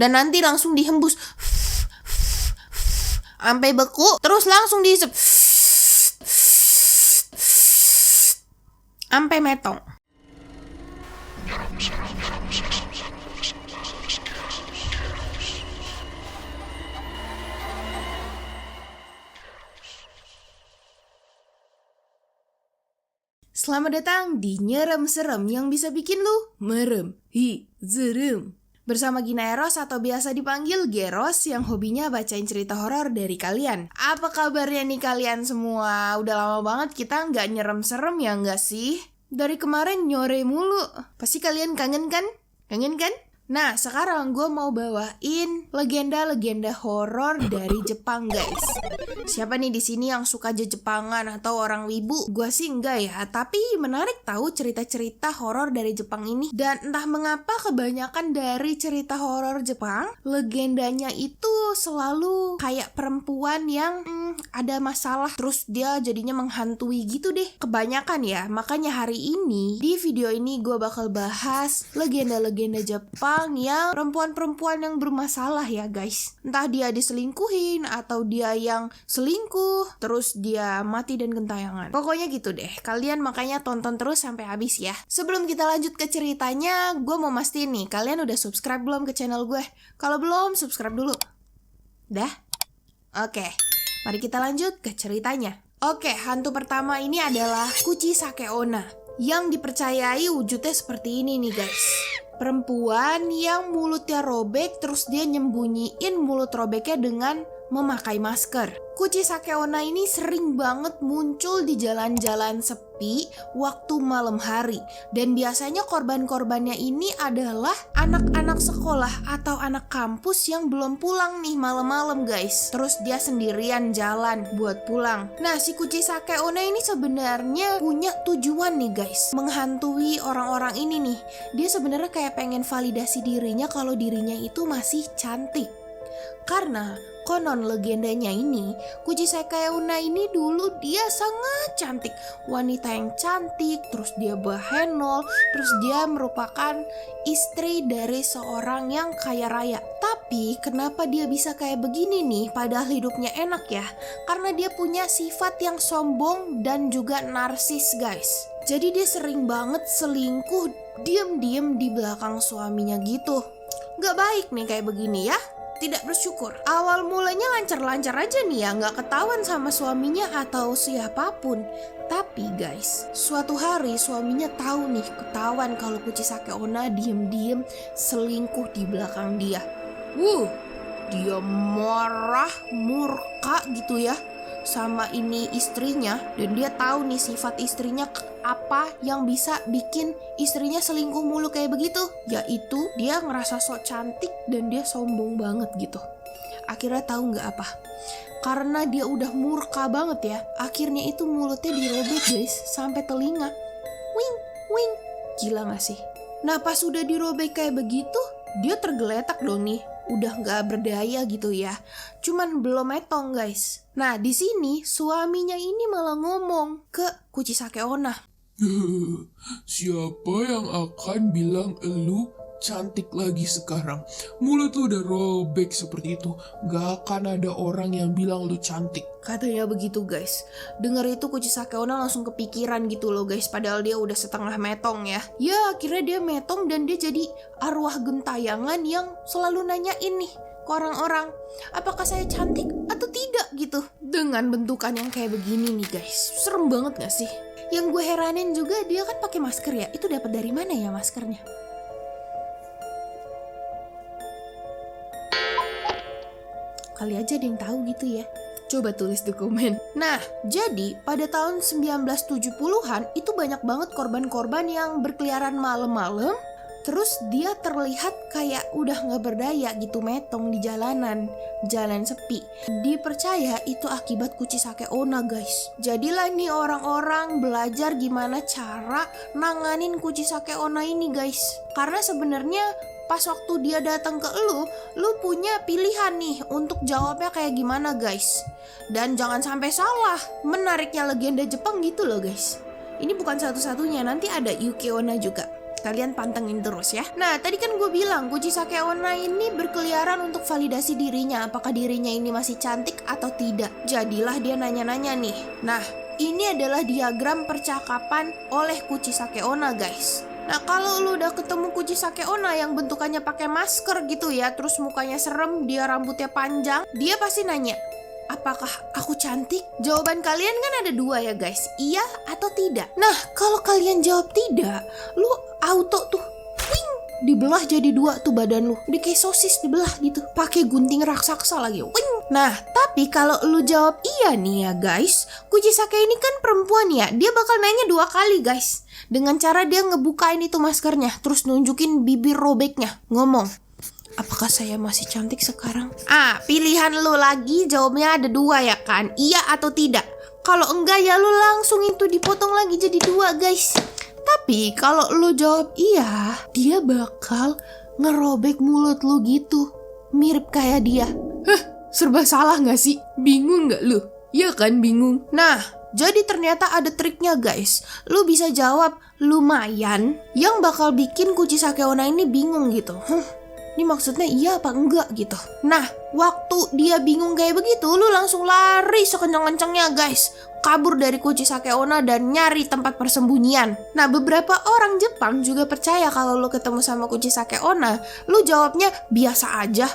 Dan nanti langsung dihembus sampai beku, terus langsung dihisap sampai metong. Selamat datang di Nyerem Serem yang bisa bikin lu merem, zerem. Bersama Gina Eros atau biasa dipanggil Geros yang hobinya bacain cerita horor dari kalian. Apa kabarnya nih kalian semua? Udah lama banget kita nggak nyerem serem ya nggak sih? Dari kemarin nyore mulu. Pasti kalian kangen kan? Kangen kan? Nah, sekarang gue mau bawain legenda-legenda horor dari Jepang, guys. Siapa nih di sini yang suka Jepangan atau orang wibu? Gue sih enggak ya, tapi menarik tahu cerita-cerita horor dari Jepang ini. Dan entah mengapa kebanyakan dari cerita horor Jepang, legendanya itu selalu kayak perempuan yang ada masalah, terus dia jadinya menghantui gitu deh. Kebanyakan ya, makanya hari ini di video ini gue bakal bahas legenda-legenda Jepang yang perempuan-perempuan yang bermasalah ya guys. Entah dia diselingkuhin atau dia yang selingkuh terus dia mati dan gentayangan. Pokoknya gitu deh. Kalian makanya tonton terus sampai habis ya. Sebelum kita lanjut ke ceritanya, gue mau mastiin nih, kalian udah subscribe belum ke channel gue? Kalau belum, subscribe dulu. Dah? Oke, mari kita lanjut ke ceritanya. Oke, hantu pertama ini adalah Kuchisake Onna, yang dipercayai wujudnya seperti ini nih guys. Perempuan yang mulutnya robek terus dia nyembunyiin mulut robeknya dengan memakai masker. Kuchisake Onna ini sering banget muncul di jalan-jalan sepi waktu malam hari. Dan biasanya korban-korbannya ini adalah anak-anak sekolah atau anak kampus yang belum pulang nih malam-malam guys. Terus dia sendirian jalan buat pulang. Nah, si Kuchisake Onna ini sebenarnya punya tujuan nih guys, menghantui orang-orang ini nih. Dia sebenarnya kayak pengen validasi dirinya kalau dirinya itu masih cantik. Karena konon legendanya ini, Kuchisake Onna ini dulu dia sangat cantik, wanita yang cantik, terus dia bahenol, terus dia merupakan istri dari seorang yang kaya raya. Tapi kenapa dia bisa kayak begini nih padahal hidupnya enak ya? Karena dia punya sifat yang sombong dan juga narsis guys. Jadi dia sering banget selingkuh diem-diem di belakang suaminya gitu. Gak baik nih kayak begini ya. Tidak bersyukur. Awal mulanya lancar-lancar aja nih ya, nggak ketahuan sama suaminya atau siapapun. Tapi guys, suatu hari suaminya tahu nih, ketahuan kalau Kuchisake Onna diem-diem selingkuh di belakang dia. Dia marah, murka gitu ya sama ini istrinya, dan dia tahu nih sifat istrinya apa yang bisa bikin istrinya selingkuh mulu kayak begitu, yaitu dia ngerasa sok cantik dan dia sombong banget gitu. Akhirnya tahu nggak apa? Karena dia udah murka banget ya, akhirnya itu mulutnya dirobek guys sampai telinga. Wing, wing, gila nggak sih? Nah pas udah dirobek kayak begitu, dia tergeletak dong nih. Udah nggak berdaya gitu ya. Cuman belum metong guys. Nah di sini suaminya ini malah ngomong ke Kuchisake Onna. Siapa yang akan bilang elu cantik lagi sekarang? Mulut lu udah robek seperti itu, gak akan ada orang yang bilang lu cantik. Katanya begitu guys. Dengar itu Kuchisake Onna langsung kepikiran gitu loh guys. Padahal dia udah setengah metong ya. Ya akhirnya dia metong dan dia jadi arwah gentayangan yang selalu nanyain nih ke orang-orang, apakah saya cantik atau tidak gitu. Dengan bentukan yang kayak begini nih guys. Serem banget gak sih? Yang gue heranin juga dia kan pakai masker ya. Itu dapat dari mana ya maskernya? Kali aja ada yang tahu gitu ya. Coba tulis di komen. Nah, jadi pada tahun 1970-an itu banyak banget korban-korban yang berkeliaran malam-malam. Terus dia terlihat kayak udah gak berdaya gitu metong di jalanan, jalan sepi. Dipercaya itu akibat Kuchisake Onna guys. Jadilah nih orang-orang belajar gimana cara nanganin Kuchisake Onna ini guys. Karena sebenarnya pas waktu dia datang ke lu punya pilihan nih untuk jawabnya kayak gimana guys. Dan jangan sampai salah, menariknya legenda Jepang gitu loh guys. Ini bukan satu-satunya, nanti ada Yuki Onna juga. Kalian pantengin terus ya. Nah, tadi kan gue bilang Kuchisake Onna ini berkeliaran untuk validasi dirinya, apakah dirinya ini masih cantik atau tidak. Jadilah dia nanya-nanya nih. Nah, ini adalah diagram percakapan oleh Kuchisake Onna, guys. Nah, kalau lu udah ketemu Kuchisake Onna yang bentukannya pakai masker gitu ya, terus mukanya serem, dia rambutnya panjang, dia pasti nanya, apakah aku cantik? Jawaban kalian kan ada dua ya guys, iya atau tidak. Nah, kalau kalian jawab tidak, lu auto tuh wing, dibelah jadi dua tuh badan lu. Udah kayak sosis dibelah gitu, pakai gunting raksasa lagi. Wing. Nah, tapi kalau lu jawab iya nih ya guys, Kuchisake ini kan perempuan ya, dia bakal nanya dua kali guys. Dengan cara dia ngebukain itu maskernya, terus nunjukin bibir robeknya, ngomong, apakah saya masih cantik sekarang? Pilihan lu lagi, jawabnya ada dua ya kan? Iya atau tidak? Kalau enggak ya lu langsung itu dipotong lagi jadi dua guys. Tapi kalau lu jawab iya, dia bakal ngerobek mulut lu gitu. Mirip kayak dia. Serba salah gak sih? Bingung gak lu? Ya kan bingung. Nah, jadi ternyata ada triknya guys. Lu bisa jawab lumayan yang bakal bikin Kuchisake Onna ini bingung gitu. Ini maksudnya iya apa enggak gitu. Nah, waktu dia bingung kayak begitu, lu langsung lari sekencang-kencangnya guys, kabur dari Kuchisake Onna dan nyari tempat persembunyian. Nah, beberapa orang Jepang juga percaya kalau lu ketemu sama Kuchisake Onna, lu jawabnya biasa aja,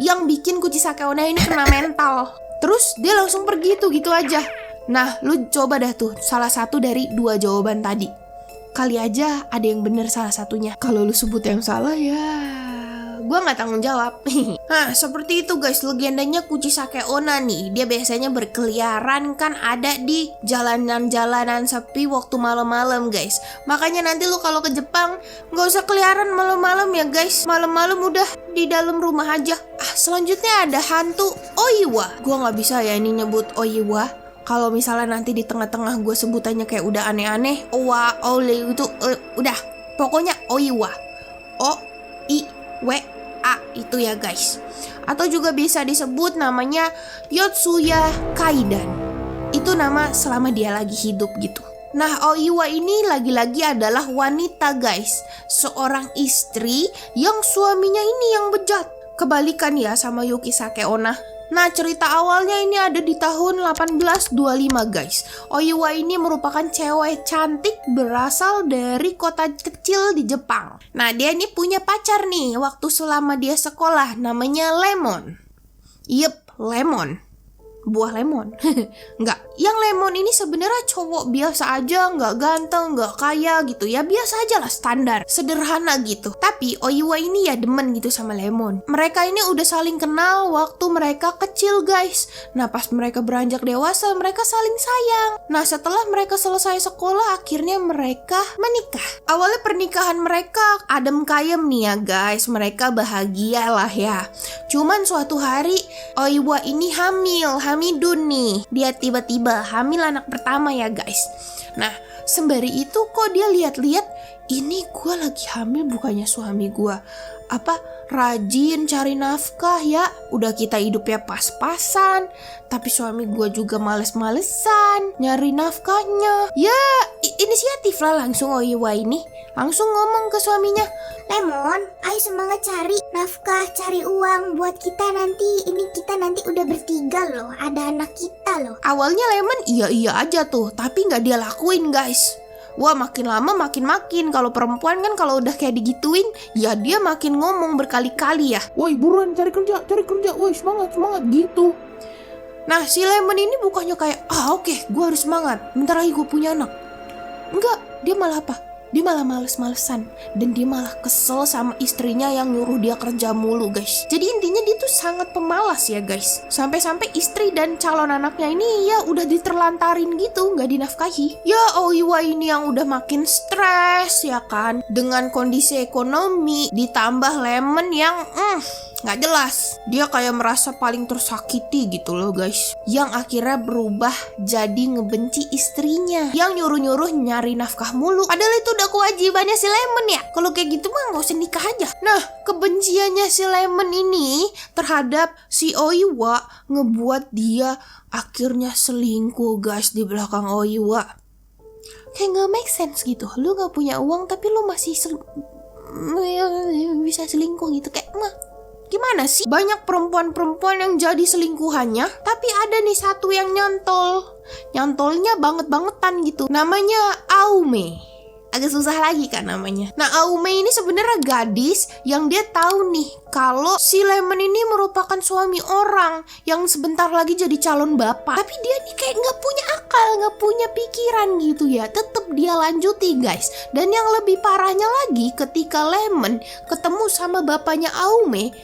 yang bikin Kuchisake Onna ini kena mental. Terus dia langsung pergi tuh gitu aja. Nah, lu coba dah tuh salah satu dari dua jawaban tadi. Kali aja ada yang bener salah satunya. Kalau lu sebut yang salah ya gue gak tanggung jawab. Nah, seperti itu guys, legendanya Kuchisake Onna nih. Dia biasanya berkeliaran kan ada di jalanan-jalanan sepi waktu malam-malam guys. Makanya nanti lu kalau ke Jepang gak usah keliaran malam-malam ya guys. Malam-malam udah di dalam rumah aja. Selanjutnya ada hantu Oiwa. Gue gak bisa ya ini nyebut Oiwa. Kalau misalnya nanti di tengah-tengah gue sebutannya kayak udah aneh-aneh, Owa, Ole itu udah. Pokoknya Oiwa. O-I-W itu ya guys. Atau juga bisa disebut namanya Yotsuya Kaidan. Itu nama selama dia lagi hidup gitu. Nah, Oiwa ini lagi-lagi adalah wanita guys. Seorang istri yang suaminya ini yang bejat. Kebalikan ya sama Yukisake Onna. Nah, cerita awalnya ini ada di tahun 1825 guys. Oiwa ini merupakan cewek cantik berasal dari kota kecil di Jepang. Nah, dia ini punya pacar nih waktu selama dia sekolah, namanya Lemon. Yep, Lemon. Buah lemon. Enggak, yang Lemon ini sebenarnya cowok biasa aja, nggak ganteng, nggak kaya gitu ya, biasa aja lah, standar, sederhana gitu. Tapi Oiwa ini ya demen gitu sama Lemon. Mereka ini udah saling kenal waktu mereka kecil guys. Nah, pas mereka beranjak dewasa, mereka saling sayang. Nah, setelah mereka selesai sekolah, akhirnya mereka menikah. Awalnya pernikahan mereka adem kayem nih ya guys, mereka bahagia lah ya. Cuman suatu hari Oiwa ini hamidun nih. Dia tiba-tiba hamil anak pertama ya guys. Nah, sembari itu kok dia lihat-lihat, ini gue lagi hamil bukannya suami gue apa rajin cari nafkah ya. Udah kita hidupnya pas-pasan, tapi suami gue juga males-malesan nyari nafkahnya. Ya, inisiatif lah langsung Oiwa ini. Langsung ngomong ke suaminya, Lemon, ayo semangat cari nafkah, cari uang buat kita nanti. Ini kita nanti udah bertiga loh, ada anak kita loh. Awalnya Lemon iya aja tuh, tapi gak dia lakuin guys. Wah, makin lama makin kalau perempuan kan kalau udah kayak digituin, ya dia makin ngomong berkali-kali ya. Woi, buruan cari kerja, woi semangat gitu. Nah, si Lemon ini bukannya kayak, oke, gue harus semangat, bentar lagi gue punya anak. Enggak, dia malah apa? Dia malah males-malesan. Dan dia malah kesel sama istrinya yang nyuruh dia kerja mulu guys. Jadi intinya dia tuh sangat pemalas ya guys. Sampai-sampai istri dan calon anaknya ini ya udah diterlantarin gitu, gak dinafkahi. Ya Oiwa ini yang udah makin stres ya kan, dengan kondisi ekonomi, ditambah Lemon yang gak jelas. Dia kayak merasa paling tersakiti gitu loh guys. Yang akhirnya berubah jadi ngebenci istrinya, yang nyuruh-nyuruh nyari nafkah mulu. Padahal itu udah kewajibannya si Lemon ya. Kalau kayak gitu mah gak usah nikah aja. Nah, kebenciannya si Lemon ini terhadap si Oiwa ngebuat dia akhirnya selingkuh guys di belakang Oiwa. Kayak gak make sense gitu. Lu gak punya uang tapi lu masih bisa selingkuh gitu. Kayak gimana sih? Banyak perempuan-perempuan yang jadi selingkuhannya, tapi ada nih satu yang nyantolnya banget-bangetan gitu. Namanya Aume. Agak susah lagi kan namanya. Nah, Aume ini sebenarnya gadis yang dia tahu nih kalau si Lemon ini merupakan suami orang yang sebentar lagi jadi calon bapak. Tapi dia nih kayak nggak punya akal, nggak punya pikiran gitu ya. Tetap dia lanjuti guys. Dan yang lebih parahnya lagi, ketika Lemon ketemu sama bapaknya Aume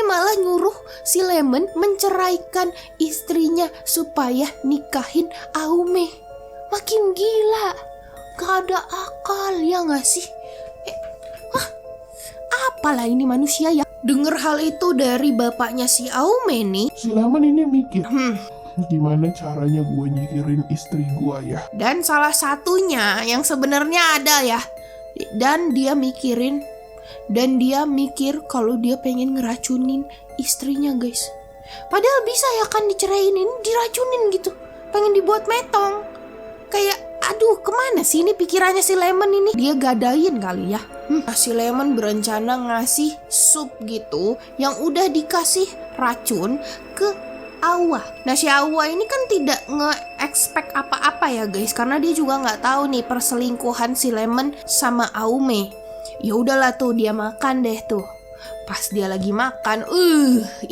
malah nyuruh si Lemon menceraikan istrinya supaya nikahin Aume. Makin gila. Gak ada akal ya gak sih? Apalah ini manusia ya. Dengar hal itu dari bapaknya si Aume nih, Si Lemon ini mikir, gimana caranya gue nyikirin istri gue ya? dan salah satunya yang sebenarnya ada ya. Dan dia mikir kalau dia pengen ngeracunin istrinya guys. Padahal bisa ya kan diceraiin, ini diracunin gitu. Pengen dibuat metong. Kayak aduh, kemana sih ini pikirannya si Lemon ini? Dia gadain kali ya. Si Lemon berencana ngasih sup gitu yang udah dikasih racun ke Awa. Nah, si Awa ini kan tidak nge-expect apa-apa ya guys, karena dia juga nggak tahu nih perselingkuhan si Lemon sama Aume. Ya udahlah tuh, dia makan deh tuh. Pas dia lagi makan,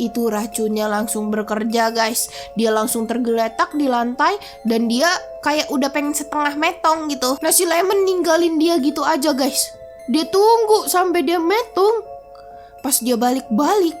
itu racunnya langsung bekerja guys. Dia langsung tergeletak di lantai dan dia kayak udah pengen setengah metong gitu. Nah, si Lemon ninggalin dia gitu aja guys. Dia tunggu sampai dia metong. Pas dia balik-balik,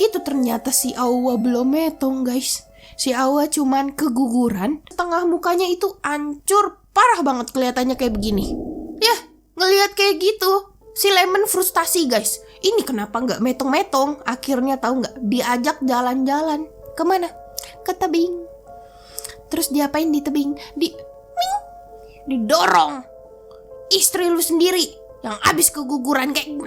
itu ternyata si Awa belum metong guys. Si Awa cuman keguguran, setengah mukanya itu hancur, parah banget kelihatannya kayak begini. Yah, ngelihat kayak gitu, si Lemon frustasi guys. Ini kenapa nggak metong-metong? Akhirnya tahu nggak? Diajak jalan-jalan. Kemana? Ke tebing. Terus diapain di tebing? Didorong. Istri lu sendiri yang habis keguguran kayak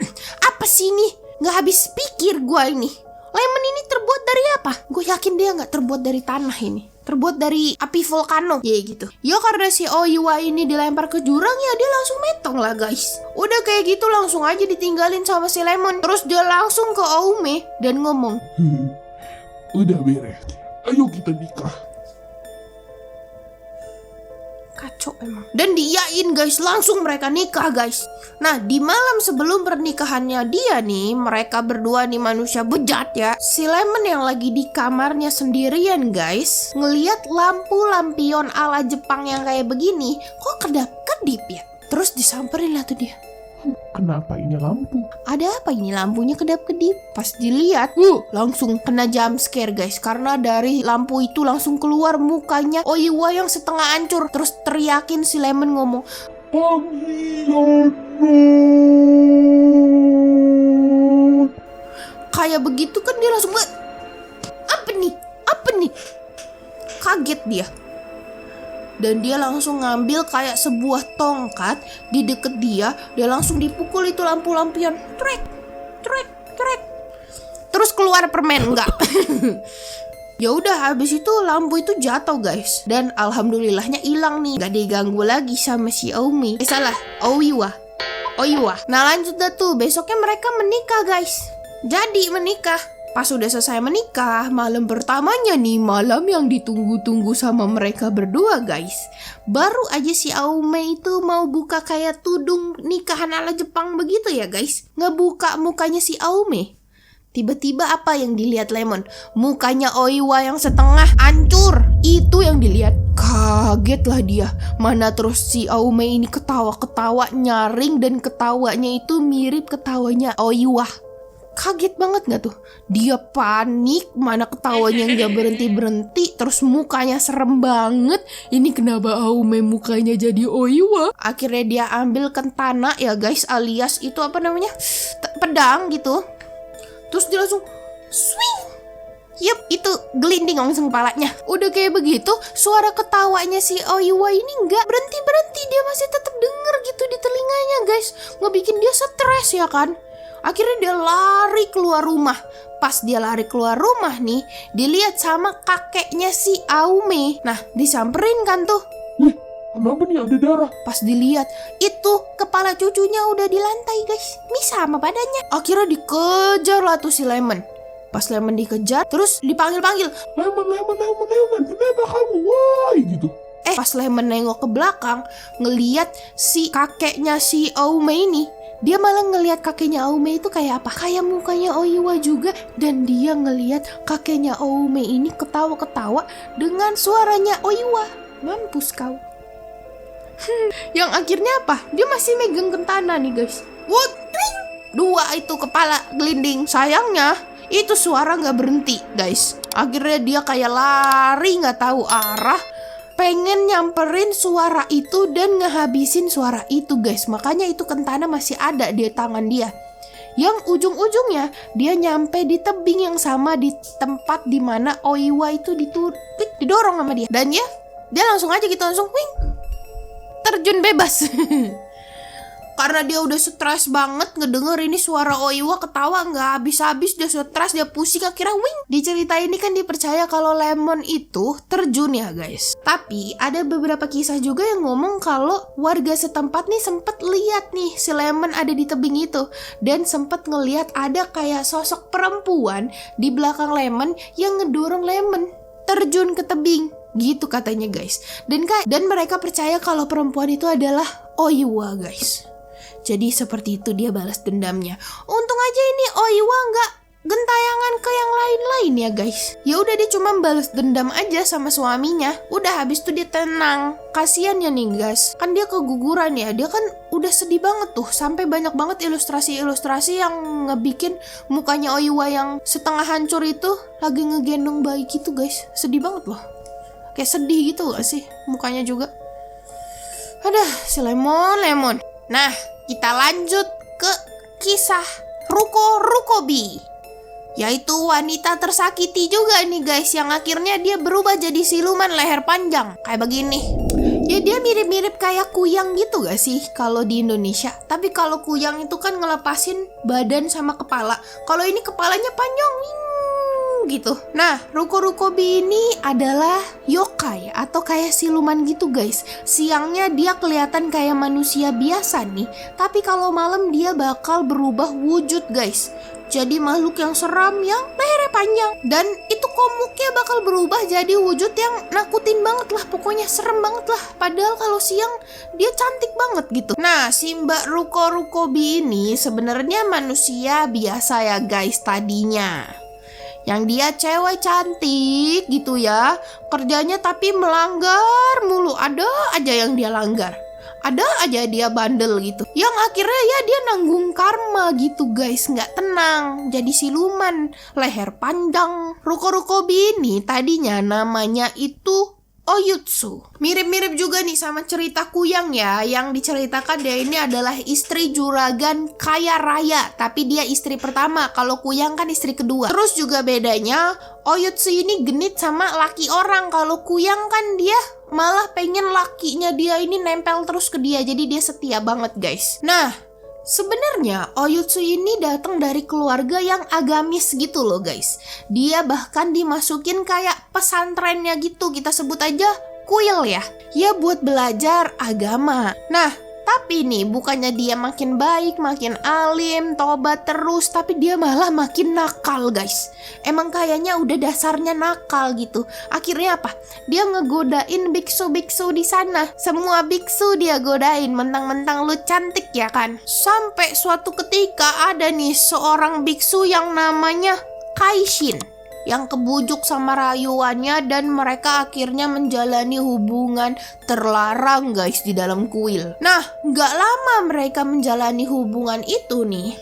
apa sih ini? Nggak habis pikir gua ini. Lemon ini terbuat dari apa? Gue yakin dia nggak terbuat dari tanah ini. Terbuat dari api volcano. Ya gitu. Ya karena si Oiwa ini dilempar ke jurang, ya dia langsung metong lah guys. Udah kayak gitu langsung aja ditinggalin sama si Lemon. Terus dia langsung ke Aume dan ngomong, Udah beres, ayo kita nikah. Kacau emang. Dan diiyain guys, langsung mereka nikah guys. Nah, di malam sebelum pernikahannya dia nih, mereka berdua nih manusia bejat ya. Si Lemon yang lagi di kamarnya sendirian guys, ngeliat lampu-lampion ala Jepang yang kayak begini, kok kedap-kedip ya. Terus disamperin lah tuh dia. Kenapa ini lampu? Ada apa ini lampunya kedap-kedip? Pas dilihat, langsung kena jump scare guys. Karena dari lampu itu langsung keluar mukanya Oiwa yang setengah hancur. Terus teriakin si Lemon ngomong, Panggilan. kayak begitu kan dia langsung, apa nih? Kaget dia. Dan dia langsung ngambil kayak sebuah tongkat di deket dia langsung dipukul itu lampu-lampion. Trek. Terus keluar permen, enggak. Ya udah, habis itu lampu itu jatuh guys. Dan alhamdulillahnya hilang nih, gak diganggu lagi sama si Aume. Oiwa. Nah lanjut dah tuh, besoknya mereka menikah guys. Jadi menikah. Pas udah selesai menikah, malam pertamanya nih, malam yang ditunggu-tunggu sama mereka berdua guys. Baru aja si Aume itu mau buka kayak tudung nikahan ala Jepang begitu ya guys. Ngebuka mukanya si Aume. Tiba-tiba apa yang dilihat Lemon? Mukanya Oiwa yang setengah hancur. Itu yang dilihat. Kaget lah dia. Mana terus si Aume ini ketawa-ketawa nyaring, dan ketawanya itu mirip ketawanya Oiwa. Kaget banget gak tuh? Dia panik, mana ketawanya gak berhenti-berhenti. Terus mukanya serem banget. Ini kenapa Aume mukanya jadi Oiwa? Akhirnya dia ambil kentana ya guys, alias itu apa namanya? Pedang gitu. Terus dia langsung swing. Yep, itu gelinding langsung kepalanya. Udah kayak begitu, suara ketawanya si Oiwa ini gak berhenti-berhenti. Dia masih tetap denger gitu di telinganya guys. Ngebikin dia stres ya kan. Akhirnya dia lari keluar rumah. Pas dia lari keluar rumah nih, dilihat sama kakeknya si Aume. Nah, disamperin kan tuh. Kenapa nih ada darah? Pas dilihat, itu kepala cucunya udah di lantai guys, misah sama badannya. Akhirnya dikejar lah tuh si Lemon. Pas Lemon dikejar, terus dipanggil-panggil, Lemon, kenapa kamu? Wah, gitu. Pas Lemon nengok ke belakang, ngeliat si kakeknya si Aume ini, dia malah ngeliat kakeknya Aume itu kayak apa? Kayak mukanya Oiwa juga. Dan dia ngeliat kakeknya Aume ini ketawa-ketawa dengan suaranya Oiwa. Mampus kau. Yang akhirnya apa? Dia masih megang kentana nih guys. Wut! Dua itu kepala gelinding. Sayangnya itu suara gak berhenti guys. Akhirnya dia kayak lari gak tahu arah, pengen nyamperin suara itu dan ngehabisin suara itu guys. Makanya itu kentana masih ada di tangan dia. Yang ujung-ujungnya dia nyampe di tebing yang sama di tempat dimana Oiwa itu didorong sama dia. Dan ya, dia langsung aja gitu, langsung wing, terjun bebas. Karena dia udah stres banget ngedenger ini suara Oiwa ketawa nggak habis-habis, dia stres, dia pusing, akhirnya wing. Di cerita ini kan dipercaya kalau Lemon itu terjun ya guys. Tapi ada beberapa kisah juga yang ngomong kalau warga setempat nih sempet lihat nih si Lemon ada di tebing itu. Dan sempet ngelihat ada kayak sosok perempuan di belakang Lemon yang ngedorong Lemon terjun ke tebing. Gitu katanya guys. Dan mereka percaya kalau perempuan itu adalah Oiwa guys. Jadi seperti itu dia balas dendamnya. Untung aja ini Oiwa nggak gentayangan ke yang lain-lain ya guys. Ya udah dia cuma balas dendam aja sama suaminya. Udah habis itu dia tenang. Kasian ya nih guys. Kan dia keguguran ya. Dia kan udah sedih banget tuh. Sampai banyak banget ilustrasi-ilustrasi yang ngebikin mukanya Oiwa yang setengah hancur itu lagi ngegendong bayi gitu guys. Sedih banget loh. Kayak sedih gitu gak sih mukanya juga. Aduh, si Lemon. Nah, kita lanjut ke kisah Ruko-Rukobi, yaitu wanita tersakiti juga nih guys, yang akhirnya dia berubah jadi siluman leher panjang kayak begini. Ya dia mirip-mirip kayak kuyang gitu gak sih kalau di Indonesia. Tapi kalau kuyang itu kan ngelepasin badan sama kepala. Kalau ini kepalanya panjang gitu. Nah, Ruko-Rukobi ini adalah yokai atau kayak siluman gitu guys. Siangnya dia kelihatan kayak manusia biasa nih, tapi kalau malam dia bakal berubah wujud guys. Jadi makhluk yang seram yang lehernya panjang. Dan itu komuknya bakal berubah jadi wujud yang nakutin banget lah. Pokoknya serem banget lah. Padahal kalau siang dia cantik banget gitu. Nah, si Mbak Ruko-Rukobi ini sebenarnya manusia biasa ya guys tadinya. Yang dia cewek cantik gitu ya. Kerjanya tapi melanggar mulu. Ada aja yang dia langgar. Ada aja dia bandel gitu. Yang akhirnya ya dia nanggung karma gitu guys. Nggak tenang. Jadi siluman leher panjang. Ruko-Rukobi ini tadinya namanya itu Oyutsu. Mirip-mirip juga nih sama cerita Kuyang ya. Yang diceritakan dia ini adalah istri juragan kaya raya, tapi dia istri pertama. Kalau Kuyang kan istri kedua. Terus juga bedanya Oyutsu ini genit sama laki orang. Kalau Kuyang kan dia malah pengen lakinya dia ini nempel terus ke dia. Jadi dia setia banget guys. Nah, sebenarnya Oyutsu ini datang dari keluarga yang agamis gitu loh guys. Dia bahkan dimasukin kayak pesantrennya gitu. Kita sebut aja kuil ya. Ya buat belajar agama. Nah, tapi nih bukannya dia makin baik, makin alim, tobat terus, tapi dia malah makin nakal guys. Emang kayaknya udah dasarnya nakal gitu. Akhirnya apa? Dia ngegodain biksu-biksu di sana. Semua biksu dia godain, mentang-mentang lu cantik ya kan. Sampai suatu ketika ada nih seorang biksu yang namanya Kaishin, yang kebujuk sama rayuannya dan mereka akhirnya menjalani hubungan terlarang guys di dalam kuil. Nah, gak lama mereka menjalani hubungan itu nih,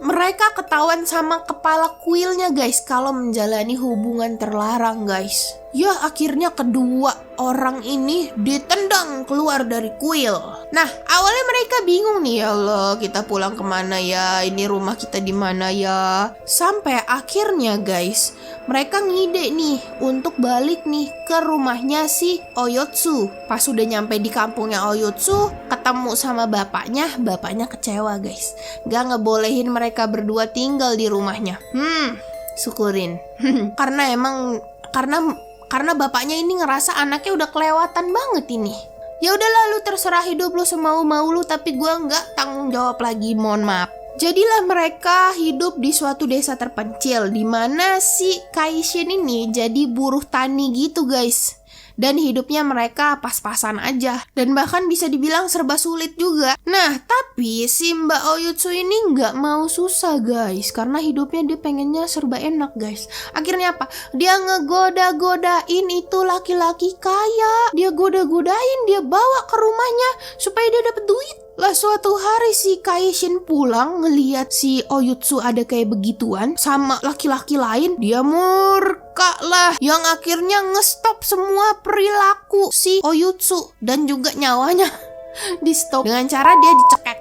mereka ketahuan sama kepala kuilnya guys kalau menjalani hubungan terlarang guys. Ya akhirnya kedua orang ini ditendang keluar dari kuil. Nah awalnya mereka bingung nih, ya Allah kita pulang kemana ya, ini rumah kita di mana ya. Sampai akhirnya guys mereka ngide nih untuk balik nih ke rumahnya si Oyotsu. Pas udah nyampe di kampungnya Oyotsu, ketemu sama bapaknya kecewa guys. Gak ngebolehin mereka berdua tinggal di rumahnya. Syukurin. Karena karena bapaknya ini ngerasa anaknya udah kelewatan banget ini. Ya udahlah, lu terserah hidup lu semau-mau lu, tapi gua nggak tanggung jawab lagi, mohon maaf. Jadilah mereka hidup di suatu desa terpencil di mana si Kaishin ini jadi buruh tani gitu guys. Dan hidupnya mereka pas-pasan aja. Dan bahkan bisa dibilang serba sulit juga. Nah, tapi si Mbak Oyutsu ini nggak mau susah guys. Karena hidupnya dia pengennya serba enak guys. Akhirnya apa? Dia ngegoda-godain itu laki-laki kaya. Dia goda-godain, dia bawa ke rumahnya supaya dia dapet duit. Lah suatu hari si Kaishin pulang ngeliat si Oyutsu ada kayak begituan sama laki-laki lain, dia murka lah yang akhirnya ngestop semua perilaku si Oyutsu dan juga nyawanya di stop dengan cara dia dicekek.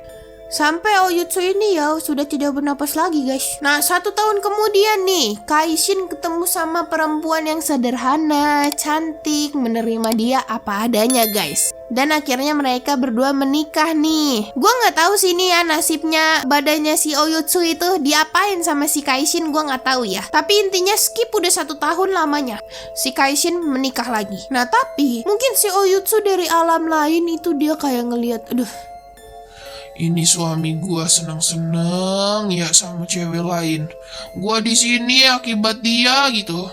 Sampai Oyutsu ini ya sudah tidak bernapas lagi guys. Nah 1 tahun kemudian nih Kaishin ketemu sama perempuan yang sederhana, cantik, menerima dia apa adanya guys. Dan akhirnya mereka berdua menikah nih. Gue gak tahu sih nih ya nasibnya badannya si Oyutsu itu diapain sama si Kaishin, gue gak tahu ya. Tapi intinya skip udah 1 tahun lamanya si Kaishin menikah lagi. Nah tapi mungkin si Oyutsu dari alam lain itu dia kayak ngelihat, aduh, ini suami gua senang-senang ya sama cewek lain. Gua di sini akibat dia gitu.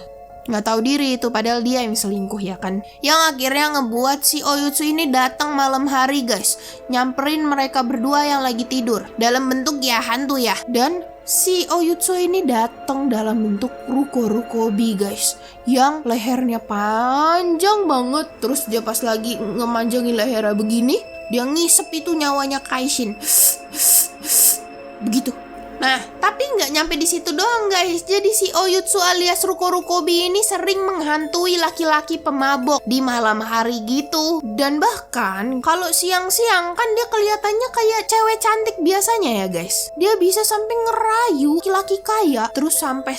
Nggak tahu diri itu padahal dia yang selingkuh ya kan. Yang akhirnya ngebuat si Oyutsu ini datang malam hari guys, nyamperin mereka berdua yang lagi tidur dalam bentuk ya hantu ya. Dan si Oyutsu ini datang dalam bentuk Ruko-Rukobi guys, yang lehernya panjang banget. Terus dia pas lagi ngemanjangin lehernya begini, dia ngisep itu nyawanya Kaishin. Begitu. Nah, tapi nggak nyampe di situ doang guys. Jadi si Oyutsu alias Ruko-Rukobi ini sering menghantui laki-laki pemabok di malam hari gitu. Dan bahkan kalau siang-siang kan dia kelihatannya kayak cewek cantik biasanya ya guys. Dia bisa sampai ngerayu laki-laki kaya. Terus sampai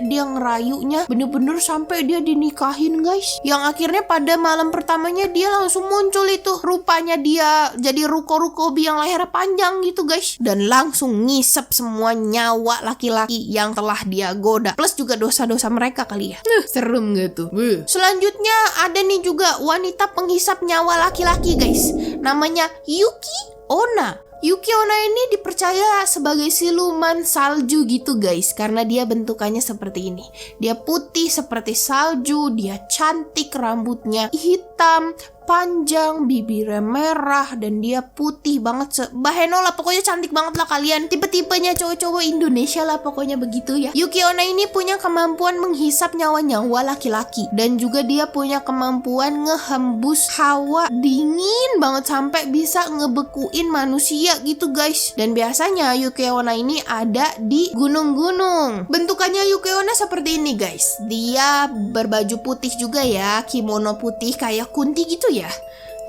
dia ngerayunya bener-bener sampai dia dinikahin guys. Yang akhirnya pada malam pertamanya dia langsung muncul itu. Rupanya dia jadi Ruko-Rukobi yang lehernya panjang gitu guys. Dan langsung ngisep semua nyawa laki-laki yang telah dia goda, plus juga dosa-dosa mereka kali ya. Serem gak tuh? Selanjutnya ada nih juga wanita penghisap nyawa laki-laki guys, namanya Yuki Onna. Yuki Onna ini dipercaya sebagai siluman salju gitu guys, karena dia bentukannya seperti ini. Dia putih seperti salju, dia cantik, rambutnya hitam, panjang, bibirnya merah, dan dia putih banget. Baheno lah, pokoknya cantik banget lah kalian. Tipe-tipenya cowok-cowok Indonesia lah pokoknya begitu ya. Yuki Onna ini punya kemampuan menghisap nyawa-nyawa laki-laki. Dan juga dia punya kemampuan ngehembus hawa dingin banget sampai bisa ngebekuin manusia gitu guys. Dan biasanya Yuki Onna ini ada di gunung-gunung. Bentukannya Yuki Onna seperti ini guys. Dia berbaju putih juga ya, kimono putih kayak kunti gitu ya.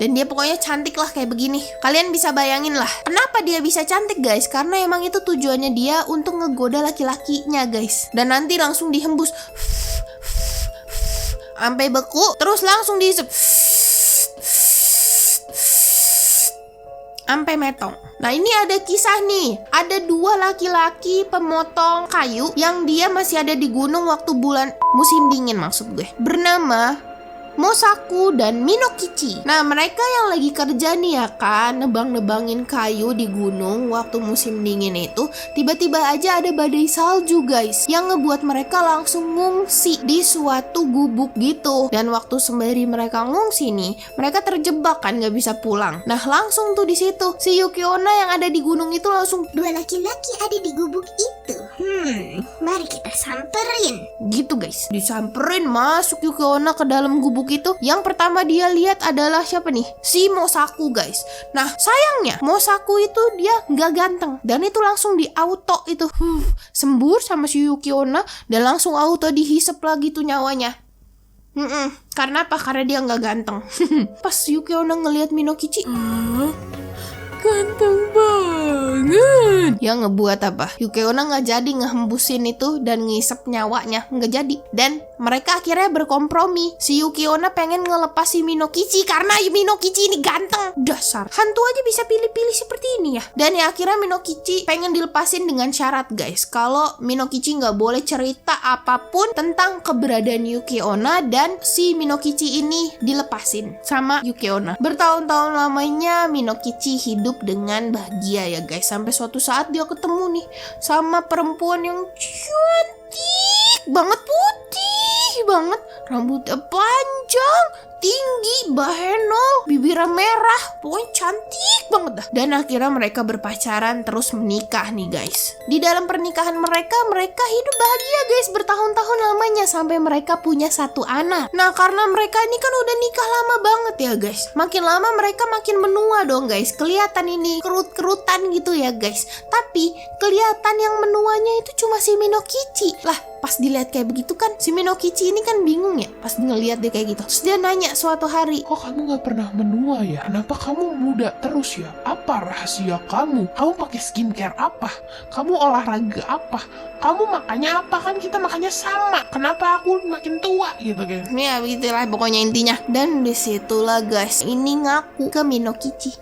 Dan dia pokoknya cantik lah kayak begini. Kalian bisa bayangin lah kenapa dia bisa cantik guys. Karena emang itu tujuannya dia untuk ngegoda laki-lakinya guys. Dan nanti langsung dihembus sampai beku, terus langsung dihisap sampai metong. Nah ini ada kisah nih. Ada 2 laki-laki pemotong kayu yang dia masih ada di gunung waktu bulan musim dingin maksud gue. Bernama Mosaku dan Minokichi. Nah mereka yang lagi kerja nih ya kan, nebang-nebangin kayu di gunung waktu musim dingin itu, tiba-tiba aja ada badai salju guys, yang ngebuat mereka langsung ngungsi di suatu gubuk gitu. Dan waktu sembari mereka ngungsi nih, mereka terjebak kan gak bisa pulang. Nah langsung tuh di situ si Yuki Onna yang ada di gunung itu langsung, 2 laki-laki ada di gubuk itu. Mari kita samperin. Gitu guys, disamperin masuk Yuki Onna ke dalam gubuk itu. Yang pertama dia lihat adalah siapa nih? Si Mosaku guys. Nah sayangnya Mosaku itu dia nggak ganteng, dan itu langsung di auto itu sembur sama si Yuki Onna, dan langsung auto dihisap lagi tuh nyawanya. Karena apa? Karena dia nggak ganteng. Pas Yuki Onna ngelihat Minokichi, Ganteng banget. banget. Yang ngebuat apa? Yuki Onna nggak jadi ngehembusin itu dan ngisep nyawanya, nggak jadi. Dan mereka akhirnya berkompromi. Si Yuki Onna pengen ngelepas si Minokichi karena Minokichi ini ganteng. Dasar hantu aja bisa pilih-pilih seperti ini ya. Dan ya akhirnya Minokichi pengen dilepasin dengan syarat guys, kalau Minokichi nggak boleh cerita apapun tentang keberadaan Yuki Onna dan si Minokichi ini dilepasin sama Yuki Onna. Bertahun-tahun lamanya Minokichi hidup dengan bahagia ya guys, sampai suatu saat dia ketemu nih sama perempuan yang cantik banget, putih banget, rambutnya panjang, tinggi, bahenol, bibirnya merah, pokoknya cantik banget dah. Dan akhirnya mereka berpacaran terus menikah nih guys. Di dalam pernikahan mereka hidup bahagia guys bertahun-tahun lamanya sampai mereka punya 1 anak. Nah karena mereka ini kan udah nikah lama banget ya guys, makin lama mereka makin menua dong guys. Kelihatan ini kerut-kerutan gitu ya guys. Tapi kelihatan yang menuanya itu cuma si Minokichi. Lah pas dilihat kayak begitu kan si Minokichi ini kan bingung ya pas ngelihat dia kayak gitu. Terus dia nanya suatu hari, kok kamu gak pernah menua ya? Kenapa kamu muda terus ya? Apa rahasia kamu? Kamu pakai skincare apa? Kamu olahraga apa? Kamu makannya apa? Kan kita makannya sama. Kenapa aku makin tua gitu kan? ya begitulah pokoknya intinya. Dan disitulah guys ini ngaku ke Minokichi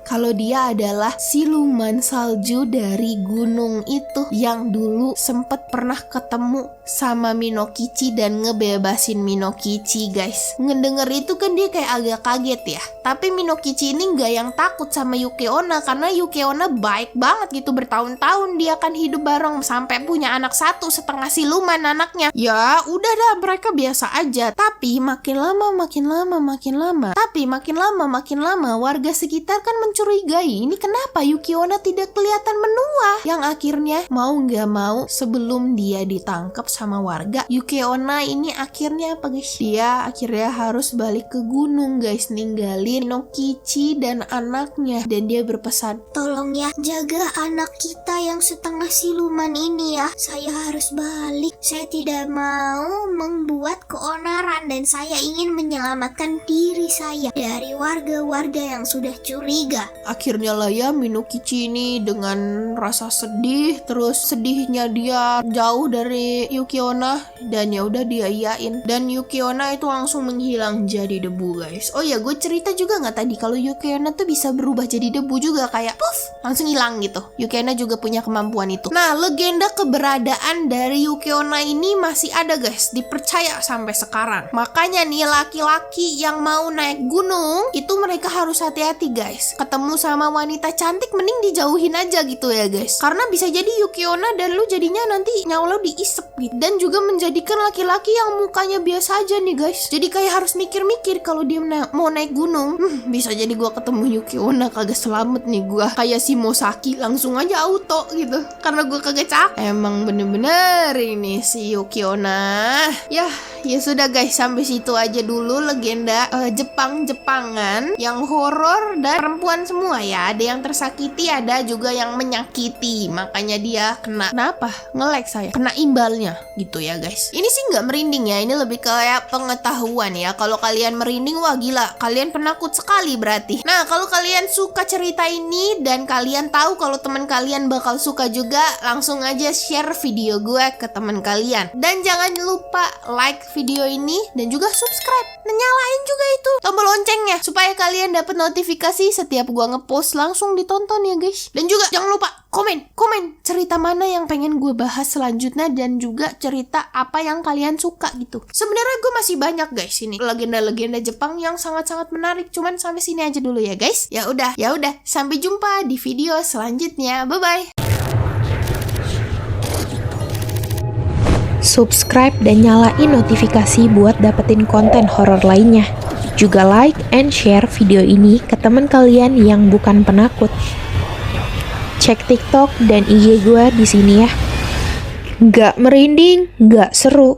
kalau dia adalah siluman salju dari gunung itu yang dulu sempet pernah ketemu sama Minokichi dan ngebebasin Minokichi guys. Ngedenger itu kan dia kayak agak kaget ya. Tapi Minokichi ini gak yang takut sama Yuki Onna karena Yuki Onna baik banget gitu. Bertahun-tahun dia kan hidup bareng sampai punya anak 1 setengah siluman anaknya. Ya udah dah mereka biasa aja. Tapi makin lama warga sekitar kan mencurigai ini kenapa Yuki Onna tidak kelihatan menua. Yang akhirnya mau gak mau sebelum dia ditangkap sama warga, Yuki Onna ini akhirnya apa guys? Dia akhirnya harus balik ke gunung guys, ninggalin Minokichi dan anaknya. Dan dia berpesan, Tolong ya, jaga anak kita yang setengah siluman ini ya. Saya harus balik. Saya tidak mau membuat keonaran dan saya ingin menyelamatkan diri saya dari warga-warga yang sudah curiga. Akhirnya lah ya Minokichi ini dengan rasa sedih, terus sedihnya dia jauh dari Yuki Onna dan ya udah dia iyain. Dan Yuki Onna itu langsung menghilang jadi debu guys. Oh ya gue cerita juga nggak tadi kalau Yuki Onna tuh bisa berubah jadi debu juga, kayak puff langsung hilang gitu. Yuki Onna juga punya kemampuan itu. Nah legenda keberadaan dari Yuki Onna ini masih ada guys, dipercaya sampai sekarang. Makanya nih laki-laki yang mau naik gunung itu mereka harus hati-hati guys. Ketemu sama wanita cantik mending dijauhin aja gitu ya guys, karena bisa jadi Yuki Onna dan lu jadinya nanti nyawa lu diisep gitu. Dan juga menjadikan laki-laki yang mukanya biasa aja nih guys jadi kayak harus mikir-mikir kalau dia mau naik gunung. Bisa jadi gua ketemu Yuki Onna kagak selamat nih, gua kayak si Mosaki langsung aja auto gitu karena gua kagak cak. Emang bener-bener ini si Yuki Onna. Ya sudah guys, sampai situ aja dulu legenda Jepang-Jepangan yang horor dan perempuan semua ya. Ada yang tersakiti, ada juga yang menyakiti. Makanya dia kenapa? Nge-lag saya. Kena imbalnya gitu ya guys. Ini sih nggak merinding ya, ini lebih kayak pengetahuan ya. Kalau kalian merinding, wah gila, kalian penakut sekali berarti. Nah kalau kalian suka cerita ini dan kalian tahu kalau teman kalian bakal suka juga, langsung aja share video gue ke teman kalian. Dan jangan lupa like video ini dan juga subscribe dan nyalain juga itu tombol loncengnya supaya kalian dapat notifikasi setiap gue ngepost langsung ditonton ya guys. Dan juga jangan lupa komen cerita mana yang pengen gue bahas selanjutnya dan juga cerita apa yang kalian suka gitu. Sebenarnya gue masih banyak guys ini legenda-legenda Jepang yang sangat-sangat menarik, cuman sampai sini aja dulu ya guys. Ya udah sampai jumpa di video selanjutnya. Bye bye. Subscribe dan nyalain notifikasi buat dapetin konten horor lainnya. Juga like and share video ini ke teman kalian yang bukan penakut. Cek TikTok dan IG gue di sini ya. Nggak merinding, nggak seru.